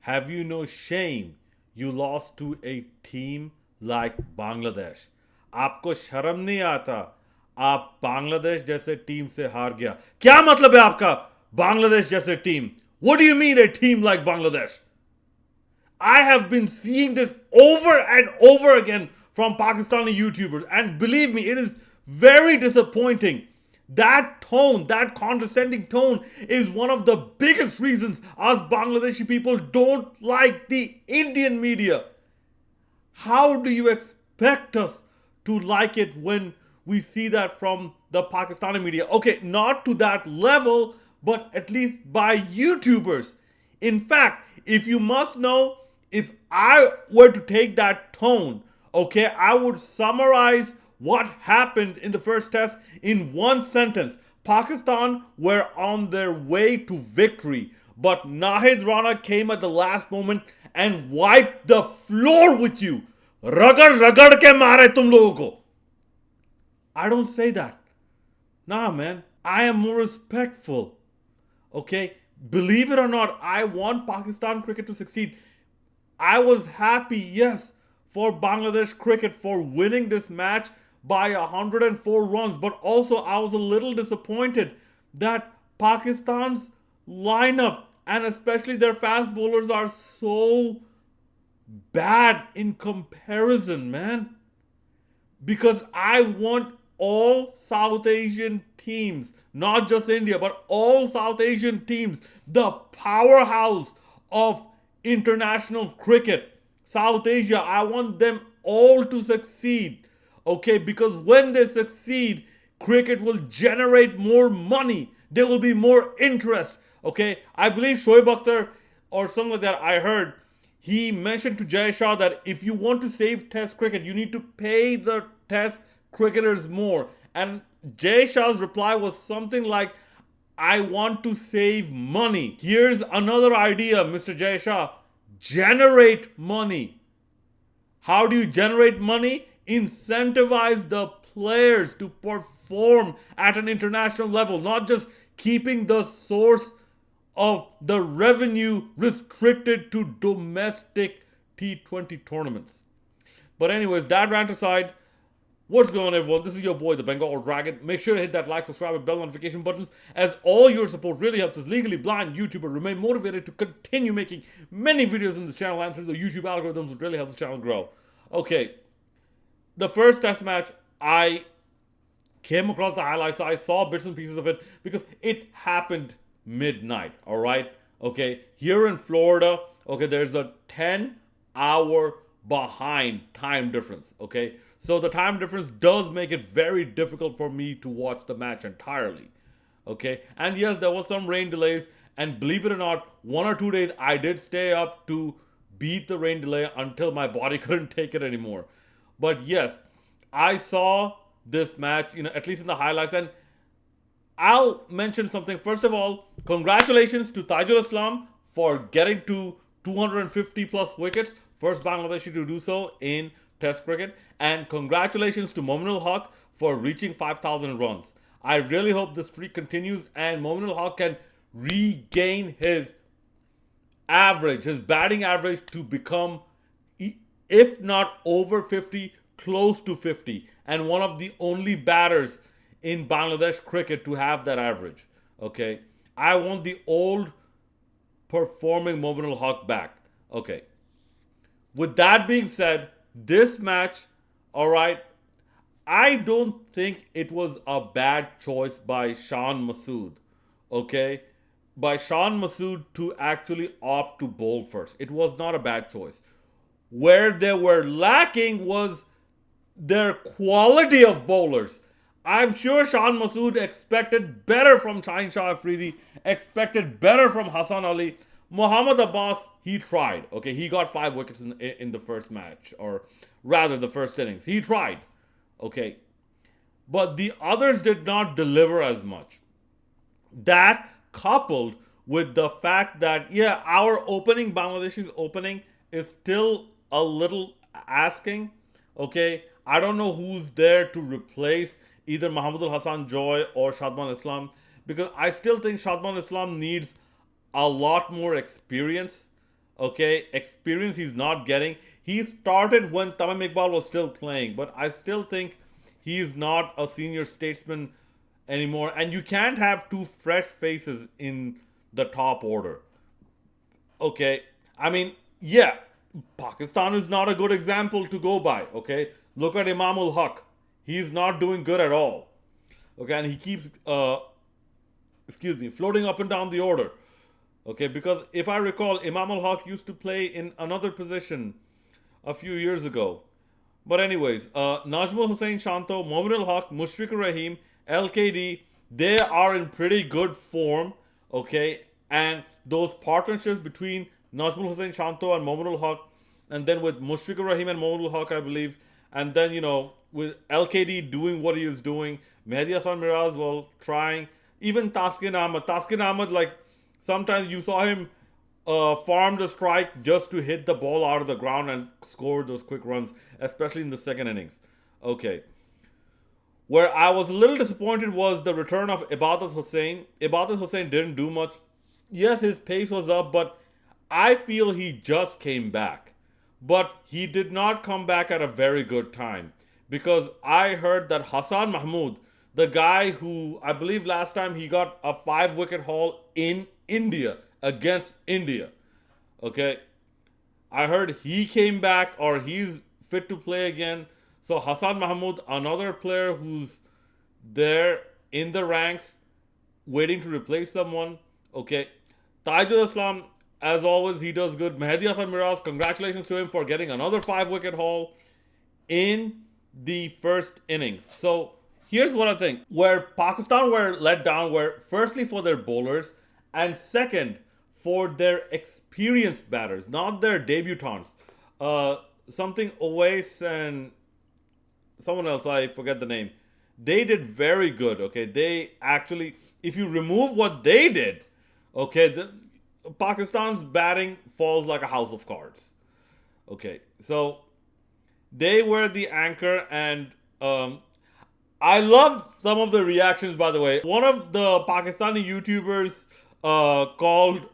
have you no shame? You lost to a team like Bangladesh. आपको शर्म नहीं आता? आप बांग्लादेश जैसे टीम से हार गया। क्या मतलब है आपका बांग्लादेश जैसे team? What do you mean a team like Bangladesh? I have been seeing this over and over again from Pakistani YouTubers, and believe me, it is very disappointing. That tone, that condescending tone, is one of the biggest reasons us Bangladeshi people don't like the Indian media. How do you expect us to like it when we see that from the Pakistani media? Okay, not to that level, but at least by YouTubers. In fact, if you must know, if I were to take that tone, okay, I would summarize what happened in the first test in one sentence. Pakistan were on their way to victory, but Nahid Rana came at the last moment and wiped the floor with you. रगड़ रगड़ के मारे तुम लोगों को. I don't say that. Nah, man. I am more respectful. Okay? Believe it or not, I want Pakistan cricket to succeed. I was happy, yes, for Bangladesh cricket for winning this match by 104 runs, but also I was a little disappointed that Pakistan's lineup and especially their fast bowlers are so bad in comparison, man. Because I want all South Asian teams, not just India, but all South Asian teams, the powerhouse of international cricket, South Asia, I want them all to succeed. Okay, because when they succeed, cricket will generate more money. There will be more interest. Okay, I believe Shoaib Akhtar or something like that, I heard he mentioned to Jay Shah that if you want to save Test cricket, you need to pay the Test cricketers more. And Jay Shah's reply was something like, I want to save money. Here's another idea, Mr. Jay Shah. Generate money. How do you generate money? Incentivize the players to perform at an international level, not just keeping the source of the revenue restricted to domestic T20 tournaments. But anyways, that rant aside, what's going on, everyone? This is your boy, the Bengal Dragon. Make sure to hit that like, subscribe, and bell notification buttons, as all your support really helps this legally blind YouTuber remain motivated to continue making many videos in this channel and through the YouTube algorithms, which really helps this channel grow. Okay, the first test match, I came across the highlights, so I saw bits and pieces of it because it happened midnight, all right? Okay, here in Florida, okay, there's a 10-hour behind time difference, okay? So the time difference does make it very difficult for me to watch the match entirely, okay? And yes, there was some rain delays, and believe it or not, 1 or 2 days I did stay up to beat the rain delay until my body couldn't take it anymore. But yes, I saw this match, at least in the highlights, and I'll mention something. First of all, congratulations to Tajul Islam for getting to 250 plus wickets. First Bangladeshi to do so in Test cricket. And congratulations to Mominul Haq for reaching 5,000 runs. I really hope this streak continues and Mominul Haq can regain his average, his batting average, to become, if not over 50, close to 50. And one of the only batters in Bangladesh cricket to have that average. Okay, I want the old performing Mominul Haq back. Okay, with that being said, this match, all right, I don't think it was a bad choice by Shan Masood. Okay, by Shan Masood to actually opt to bowl first. It was not a bad choice. Where they were lacking was their quality of bowlers. I'm sure Shan Masood expected better from Shaheen Shah Afridi, expected better from Hassan Ali. Mohammad Abbas, he tried. Okay, he got 5 wickets in the first match, or rather the first innings. He tried. Okay, but the others did not deliver as much. That coupled with the fact that, yeah, our opening, Bangladesh's opening, is still a little asking. Okay, I don't know who's there to replace either Mahmudul Hassan Joy or Shadman Islam, because I still think Shadman Islam needs a lot more experience. Okay, experience he's not getting. He started when Tamim Iqbal was still playing, but I still think he is not a senior statesman anymore. And you can't have two fresh faces in the top order. Okay, I mean, yeah, Pakistan is not a good example to go by. Okay, look at Imam ul Haq. He's not doing good at all. Okay, and he keeps, floating up and down the order. Okay, because if I recall, Imam ul Haq used to play in another position a few years ago. But anyways, Najmul Hussain Shanto, Momin al Haq, Mushfiqur Rahim, LKD, they are in pretty good form. Okay, and those partnerships between Najmul Hussain Shanto and Momin al Haq, and then with Mushfiqur Rahim and Momin al Haq, I believe, and then with LKD doing what he is doing, Mehdi Hasan Miraz, well, trying, even Taskin Ahmad. Taskin Ahmad, like, sometimes you saw him farmed a strike just to hit the ball out of the ground and score those quick runs, especially in the second innings. Okay. Where I was a little disappointed was the return of Ibadat Hussain. Ibadat Hussain didn't do much. Yes, his pace was up, but I feel he just came back. But he did not come back at a very good time, because I heard that Hassan Mahmood, the guy who I believe last time he got a 5 wicket haul in India against India. Okay. I heard he came back, or he's fit to play again. So Hassan Mahmood, another player who's there in the ranks, waiting to replace someone. Okay. Taijul Islam, as always, he does good. Mehdi Hasan Miraz, congratulations to him for getting another 5 wicket haul in the first innings. So here's what I think. Where Pakistan were let down were firstly for their bowlers, and second for their experienced batters, not their debutants. Something Owais and someone else, I forget the name. They did very good. Okay, they actually, if you remove what they did, okay, Pakistan's batting falls like a house of cards. Okay, so they were the anchor, and I love some of the reactions. By the way, one of the Pakistani YouTubers called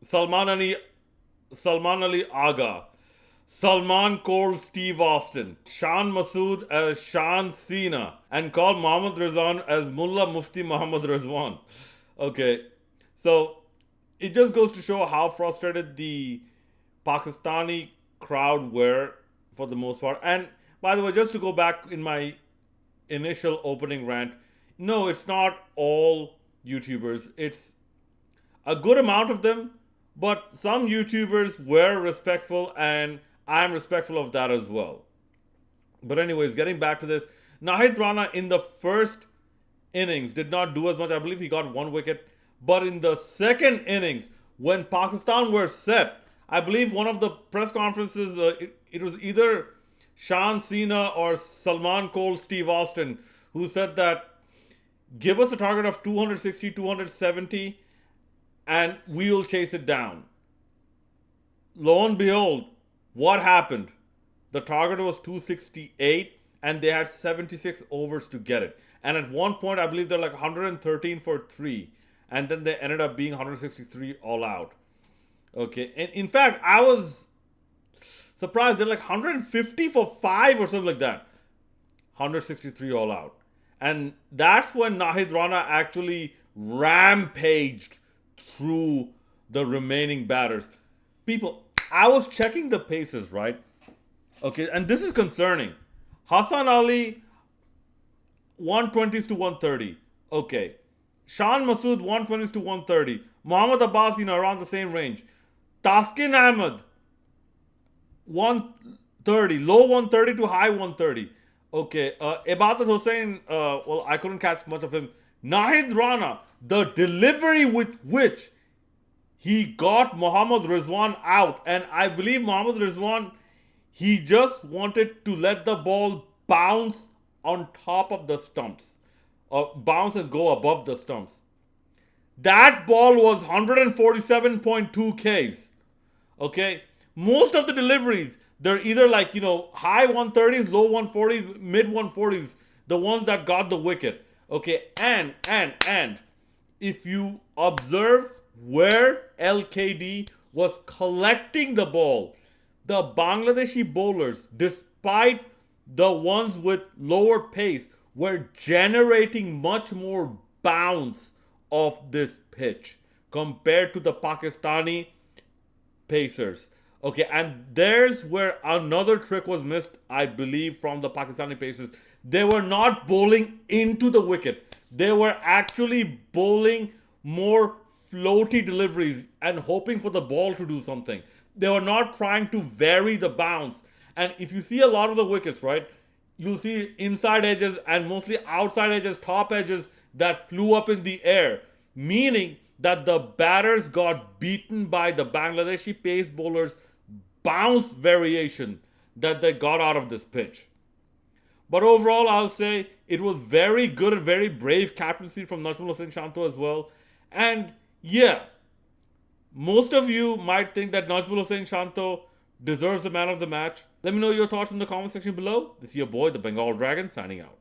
Salman Ali Aga, Salman called Steve Austin, Shan Masood as Shan Sina, and called Mohammad Rizwan as Mullah Mufti Muhammad Rizwan. Okay, so it just goes to show how frustrated the Pakistani crowd were for the most part. And by the way, just to go back in my initial opening rant, no, it's not all YouTubers. It's a good amount of them, but some YouTubers were respectful, and I'm respectful of that as well. But anyways, getting back to this, Nahid Rana in the first innings did not do as much. I believe he got 1 wicket. But in the second innings, when Pakistan were set, I believe one of the press conferences, it was either Shan Sina or Salman called Steve Austin, who said that give us a target of 260, 270, and we'll chase it down. Lo and behold, what happened? The target was 268, and they had 76 overs to get it. And at one point, I believe they're like 113 for 3. And then they ended up being 163 all out. Okay. And in fact, I was surprised. They're like 150 for 5 or something like that. 163 all out. And that's when Nahid Rana actually rampaged through the remaining batters. People, I was checking the paces, right? Okay, and this is concerning. Hassan Ali, 120s to 130. Okay. Shan Masood, 120s to 130. Mohammad Abbas, around the same range. Taskin Ahmed, 130. Low 130 to high 130. Okay. Ibadat Hussain, well, I couldn't catch much of him. Nahid Rana, the delivery with which he got Mohammad Rizwan out. And I believe Mohammad Rizwan, he just wanted to let the ball bounce on top of the stumps. Or bounce and go above the stumps. That ball was 147.2 Ks. Okay? Most of the deliveries, they're either like, high 130s, low 140s, mid 140s, the ones that got the wicket. Okay? And if you observe where LKD was collecting the ball. The Bangladeshi bowlers, despite the ones with lower pace, were generating much more bounce of this pitch compared to the Pakistani pacers. Okay, and there's where another trick was missed, I believe, from the Pakistani pacers. They were not bowling into the wicket. They were actually bowling more floaty deliveries and hoping for the ball to do something. They were not trying to vary the bounce. And if you see a lot of the wickets, right, you'll see inside edges and mostly outside edges, top edges that flew up in the air, meaning that the batters got beaten by the Bangladeshi pace bowlers' bounce variation that they got out of this pitch. But overall, I'll say it was very good and very brave captaincy from Najmul Hossain Shanto as well. And yeah, most of you might think that Najmul Hossain Shanto deserves the man of the match. Let me know your thoughts in the comment section below. This is your boy, the Bengal Dragon, signing out.